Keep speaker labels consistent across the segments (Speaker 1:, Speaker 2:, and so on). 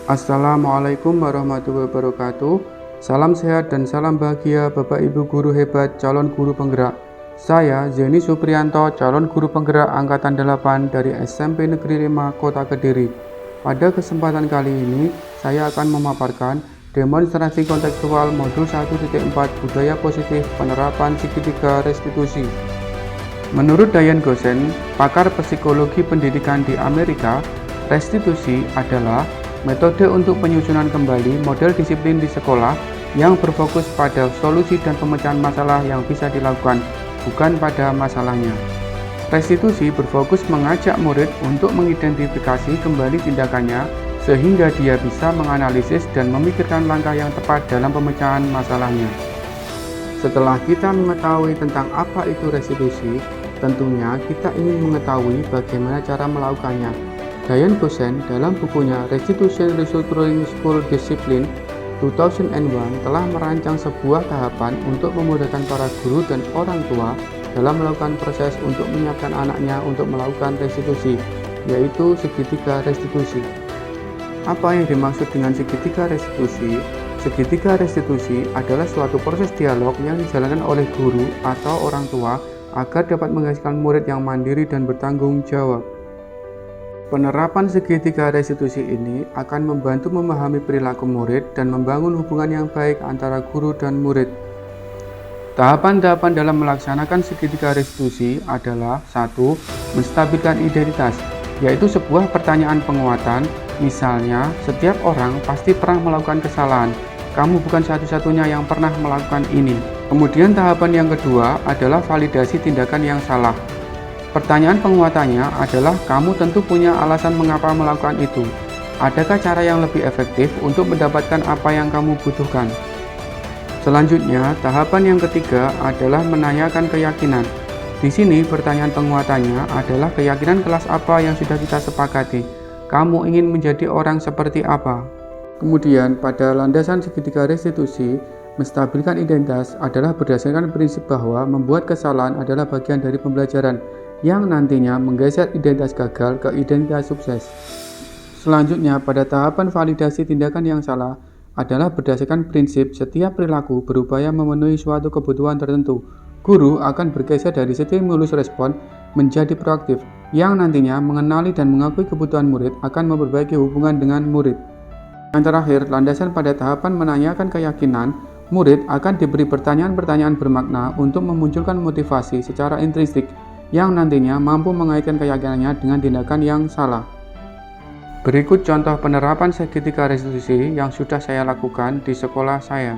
Speaker 1: Assalamualaikum warahmatullahi wabarakatuh. Salam sehat dan salam bahagia Bapak Ibu guru hebat calon guru penggerak. Saya Zeni Supriyanto, calon guru penggerak angkatan 8 dari SMP Negeri 5 Kota Kediri. Pada kesempatan kali ini, saya akan memaparkan demonstrasi kontekstual modul 1.4 budaya positif penerapan segitiga restitusi. Menurut Diane Gossen, pakar psikologi pendidikan di Amerika, restitusi adalah metode untuk penyusunan kembali model disiplin di sekolah yang berfokus pada solusi dan pemecahan masalah yang bisa dilakukan, bukan pada masalahnya. Restitusi berfokus mengajak murid untuk mengidentifikasi kembali tindakannya sehingga dia bisa menganalisis dan memikirkan langkah yang tepat dalam pemecahan masalahnya. Setelah kita mengetahui tentang apa itu restitusi, tentunya kita ingin mengetahui bagaimana cara melakukannya. Diane Gossen dalam bukunya Restitution Restructuring School Discipline 2001 telah merancang sebuah tahapan untuk memudahkan para guru dan orang tua dalam melakukan proses untuk menyiapkan anaknya untuk melakukan restitusi, yaitu segitiga restitusi. Apa yang dimaksud dengan segitiga restitusi? Segitiga restitusi adalah suatu proses dialog yang dijalankan oleh guru atau orang tua agar dapat menghasilkan murid yang mandiri dan bertanggung jawab. Penerapan segitiga restitusi ini akan membantu memahami perilaku murid dan membangun hubungan yang baik antara guru dan murid. Tahapan-tahapan dalam melaksanakan segitiga restitusi adalah 1. Menstabilkan identitas, yaitu sebuah pertanyaan penguatan. Misalnya, setiap orang pasti pernah melakukan kesalahan. Kamu bukan satu-satunya yang pernah melakukan ini. Kemudian tahapan yang kedua adalah validasi tindakan yang salah. Pertanyaan penguatannya adalah kamu tentu punya alasan mengapa melakukan itu. Adakah cara yang lebih efektif untuk mendapatkan apa yang kamu butuhkan? Selanjutnya, tahapan yang ketiga adalah menanyakan keyakinan. Di sini pertanyaan penguatannya adalah keyakinan kelas apa yang sudah kita sepakati. Kamu ingin menjadi orang seperti apa? Kemudian, pada landasan segitiga restitusi, menstabilkan identitas adalah berdasarkan prinsip bahwa membuat kesalahan adalah bagian dari pembelajaran yang nantinya menggeser identitas gagal ke identitas sukses. Selanjutnya, pada tahapan validasi tindakan yang salah adalah berdasarkan prinsip setiap perilaku berupaya memenuhi suatu kebutuhan tertentu. Guru akan bergeser dari stimulus respon menjadi proaktif, yang nantinya mengenali dan mengakui kebutuhan murid akan memperbaiki hubungan dengan murid. Yang terakhir, landasan pada tahapan menanyakan keyakinan, murid akan diberi pertanyaan-pertanyaan bermakna untuk memunculkan motivasi secara intrinsik yang nantinya mampu mengaitkan keyakinannya dengan tindakan yang salah. Berikut contoh penerapan segitiga restitusi yang sudah saya lakukan di sekolah saya.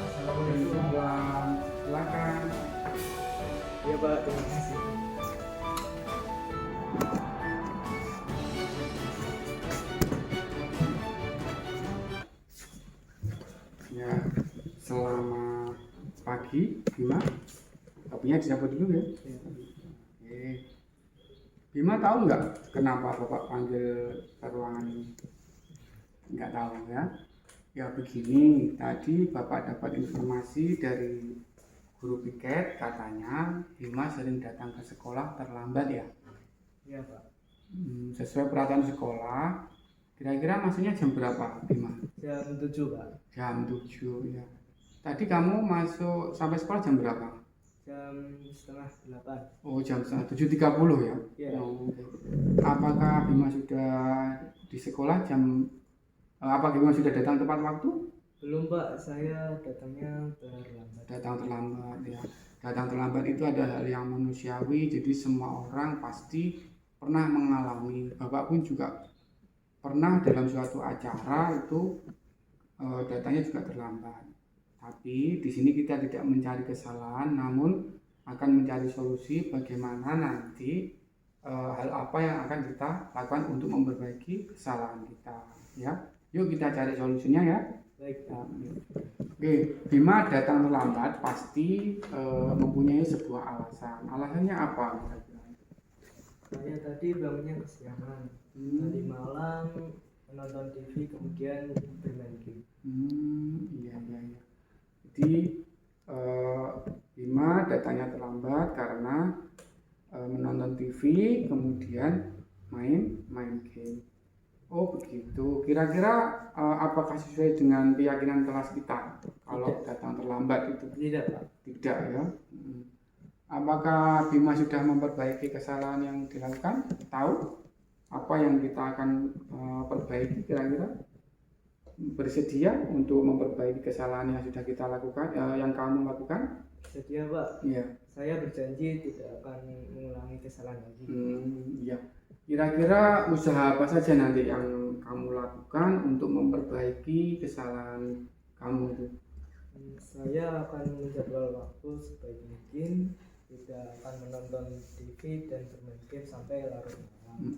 Speaker 1: Assalamualaikum, silakan.
Speaker 2: Ya Pak, terima kasih.
Speaker 1: Ya, selamat pagi, Bima. Kopinya dicabut dulu ya. Oke. Bima tahu nggak kenapa Bapak panggil ke ruangan ini? Nggak tahu ya. Ya begini, tadi Bapak dapat informasi dari guru piket, katanya Bima sering datang ke sekolah terlambat ya.
Speaker 2: Iya Pak.
Speaker 1: Sesuai peraturan sekolah, kira-kira masuknya jam berapa, Bima?
Speaker 2: Jam 7 Pak.
Speaker 1: Jam 7 ya. Tadi kamu masuk sampai sekolah jam berapa?
Speaker 2: Jam setengah 8.
Speaker 1: Oh, jam 7.30 ya?
Speaker 2: Iya.
Speaker 1: Oh, oke. Apakah Bima sudah di sekolah apa Bima sudah datang tepat waktu?
Speaker 2: Belum Pak, saya datangnya terlambat.
Speaker 1: Datang terlambat ya. Datang terlambat itu ada hal yang manusiawi, jadi semua orang pasti pernah mengalami. Bapak pun juga pernah dalam suatu acara itu datanya juga terlambat. Tapi di sini kita tidak mencari kesalahan, namun akan mencari solusi bagaimana nanti hal apa yang akan kita lakukan untuk memperbaiki kesalahan kita. Ya, yuk kita cari solusinya ya.
Speaker 2: Baik.
Speaker 1: Oke, Bima datang terlambat pasti mempunyai sebuah alasan. Alasannya apa?
Speaker 2: Saya tadi bangunnya kesiangan. Tadi malam menonton TV kemudian bermain game.
Speaker 1: Iya. Jadi eh, Bima datangnya terlambat karena menonton TV, kemudian main game. Oh begitu. Kira-kira apakah sesuai dengan keyakinan kelas kita kalau
Speaker 2: Tidak.
Speaker 1: datang terlambat itu?
Speaker 2: Tidak, Pak.
Speaker 1: Tidak ya. Apakah Bima sudah memperbaiki kesalahan yang dilakukan? Tahu apa yang kita akan perbaiki kira-kira? Bersedia untuk memperbaiki kesalahan yang sudah kita lakukan, yang kamu lakukan?
Speaker 2: Sedia, Pak.
Speaker 1: Iya.
Speaker 2: Saya berjanji tidak akan mengulangi kesalahan lagi.
Speaker 1: Iya. Kira-kira usaha apa saja nanti yang kamu lakukan untuk memperbaiki kesalahan kamu itu?
Speaker 2: Saya akan menjadwal waktu sebaik mungkin, tidak akan menonton TV dan bermain game sampai larut malam.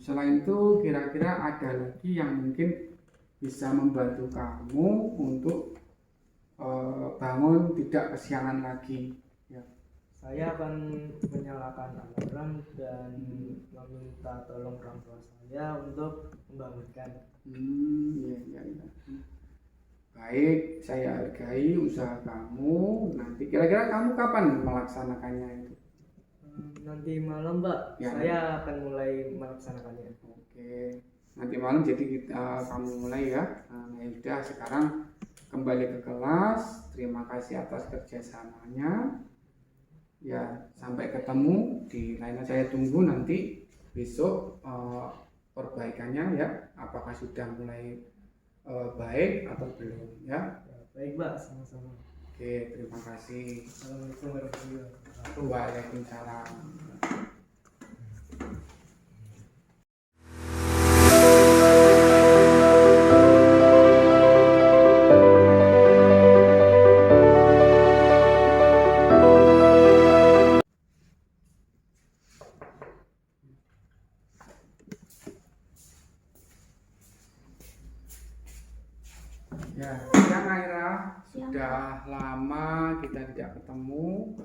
Speaker 1: Selain itu, kira-kira ada lagi yang mungkin bisa membantu kamu untuk bangun tidak kesiangan lagi. Ya.
Speaker 2: Saya akan menyalakan alarm dan meminta tolong orang tua saya untuk membangunkan.
Speaker 1: Iya. Baik, saya hargai usaha kamu. Nanti kira-kira kamu kapan melaksanakannya itu?
Speaker 2: Nanti malam, Pak.
Speaker 1: Ya.
Speaker 2: Saya akan mulai melaksanakannya.
Speaker 1: Oke. Nanti malam jadi kamu mulai ya. Ya udah, sekarang kembali ke kelas. Terima kasih atas kerjasamanya. Ya, sampai ketemu di lainnya. Saya tunggu nanti besok perbaikannya ya. Apakah sudah mulai baik atau belum ya?
Speaker 2: Baik, Pak. Sama-sama.
Speaker 1: Oke, terima kasih.
Speaker 2: Assalamualaikum warahmatullahi wabarakatuh.
Speaker 1: Waalaikumsalam. Ya, siang Aira. Sudah lama kita tidak ketemu.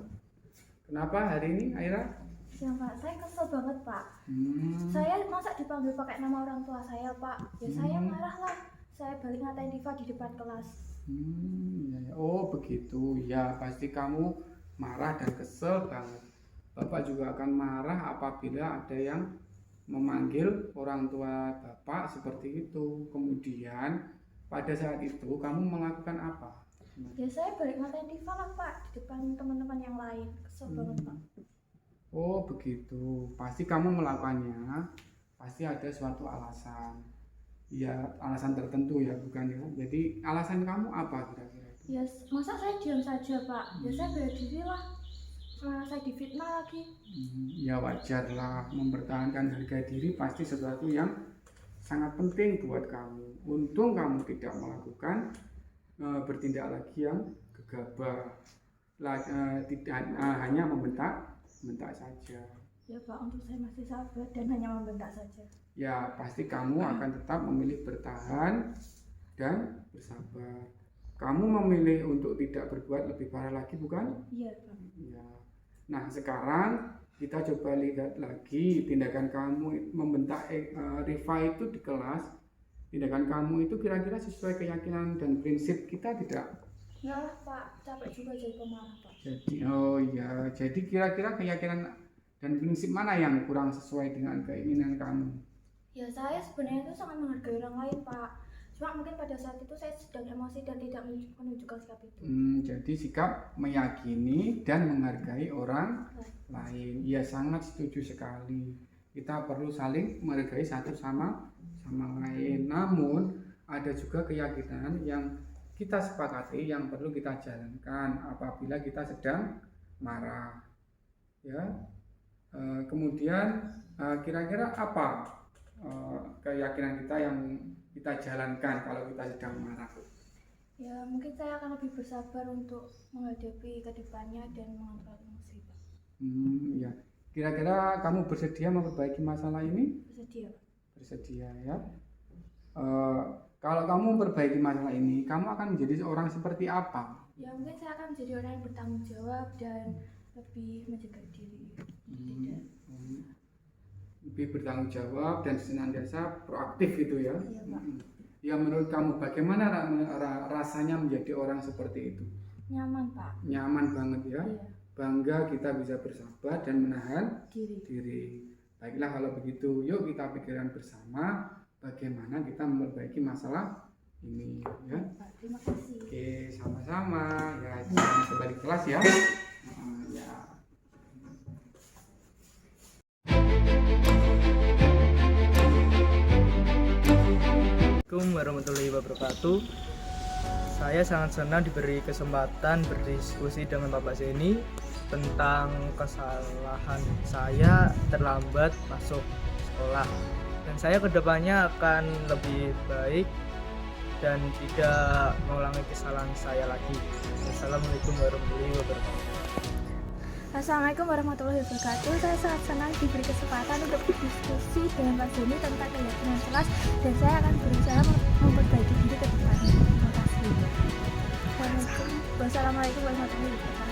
Speaker 1: Kenapa hari ini Aira?
Speaker 3: Ya Pak, saya kesel banget Pak. Saya masa dipanggil pakai nama orang tua saya Pak. Ya saya marah lah. Saya balik ngatain Diva di depan kelas.
Speaker 1: Ya. Oh begitu. Ya pasti kamu marah dan kesel banget. Bapak juga akan marah apabila ada yang memanggil orang tua Bapak seperti itu. Kemudian pada saat itu kamu melakukan apa?
Speaker 3: Ya saya balik ngatain Diva lah Pak di depan teman-teman yang lain. Kesel banget Pak.
Speaker 1: Oh begitu, pasti kamu melakukannya, pasti ada suatu alasan. Ya alasan tertentu ya, bukan ya. Jadi alasan kamu apa kira-kira?
Speaker 3: Ya masa saya diam saja Pak. Ya saya bela diri lah. Malah saya difitnah lagi.
Speaker 1: Ya wajar lah, mempertahankan harga diri pasti sesuatu yang sangat penting buat kamu. Untung kamu tidak melakukan bertindak lagi yang gegabah, tidak hanya membentak saja.
Speaker 3: Ya Pak, untuk saya masih sabar dan hanya membentak saja.
Speaker 1: Ya pasti kamu akan tetap memilih bertahan dan bersabar. Kamu memilih untuk tidak berbuat lebih parah lagi, bukan?
Speaker 3: Iya Pak.
Speaker 1: Ya. Nah sekarang kita coba lihat lagi tindakan kamu membentak Riva itu di kelas. Tindakan kamu itu kira-kira sesuai keyakinan dan prinsip kita tidak?
Speaker 3: Ya lah Pak, capek juga jadi pemarah Pak.
Speaker 1: Jadi kira-kira keyakinan dan prinsip mana yang kurang sesuai dengan keinginan kamu?
Speaker 3: Ya saya sebenarnya itu sangat menghargai orang lain Pak. Cuma mungkin pada saat itu saya sedang emosi dan tidak menunjukkan sikap itu.
Speaker 1: Jadi sikap meyakini dan menghargai orang lain. Ya sangat setuju sekali. Kita perlu saling menghargai satu sama lain. Namun ada juga keyakinan yang kita sepakati yang perlu kita jalankan apabila kita sedang marah. Ya. Kemudian kira-kira apa keyakinan kita yang kita jalankan kalau kita sedang marah?
Speaker 3: Ya mungkin saya akan lebih bersabar untuk menghadapi kedepannya dan mengontrol emosi Pak.
Speaker 1: Ya. Kira-kira kamu bersedia memperbaiki masalah ini?
Speaker 3: Bersedia Pak.
Speaker 1: Bersedia ya. Kalau kamu memperbaiki masalah ini, kamu akan menjadi seorang seperti apa?
Speaker 3: Ya mungkin saya akan menjadi orang yang bertanggung jawab dan lebih menjaga diri.
Speaker 1: Lebih bertanggung jawab dan senantiasa proaktif itu ya.
Speaker 3: Iya Pak.
Speaker 1: Ya menurut kamu bagaimana rasanya menjadi orang seperti itu?
Speaker 3: Nyaman, Pak.
Speaker 1: Nyaman banget ya.
Speaker 3: Iya.
Speaker 1: Bangga kita bisa bersahabat dan menahan
Speaker 3: Diri.
Speaker 1: diri. Baiklah kalau begitu, yuk kita pikirkan bersama bagaimana kita memperbaiki masalah ini ya.
Speaker 3: Pak, terima kasih.
Speaker 1: Oke, sama-sama ya. Jangan kembali ke kelas ya. Ya.
Speaker 2: Assalamualaikum warahmatullahi wabarakatuh. Saya sangat senang diberi kesempatan berdiskusi dengan Bapak Zeni tentang kesalahan saya terlambat masuk sekolah. Dan saya kedepannya akan lebih baik dan tidak mengulangi kesalahan saya lagi. Assalamualaikum warahmatullahi wabarakatuh.
Speaker 3: Assalamualaikum warahmatullahi wabarakatuh. Saya sangat senang diberi kesempatan untuk berdiskusi dengan Pak Zeni tentang keyakinan kelas dan saya akan berusaha memperbaiki diri ke depannya. Terima kasih. Wassalamualaikum warahmatullahi wabarakatuh.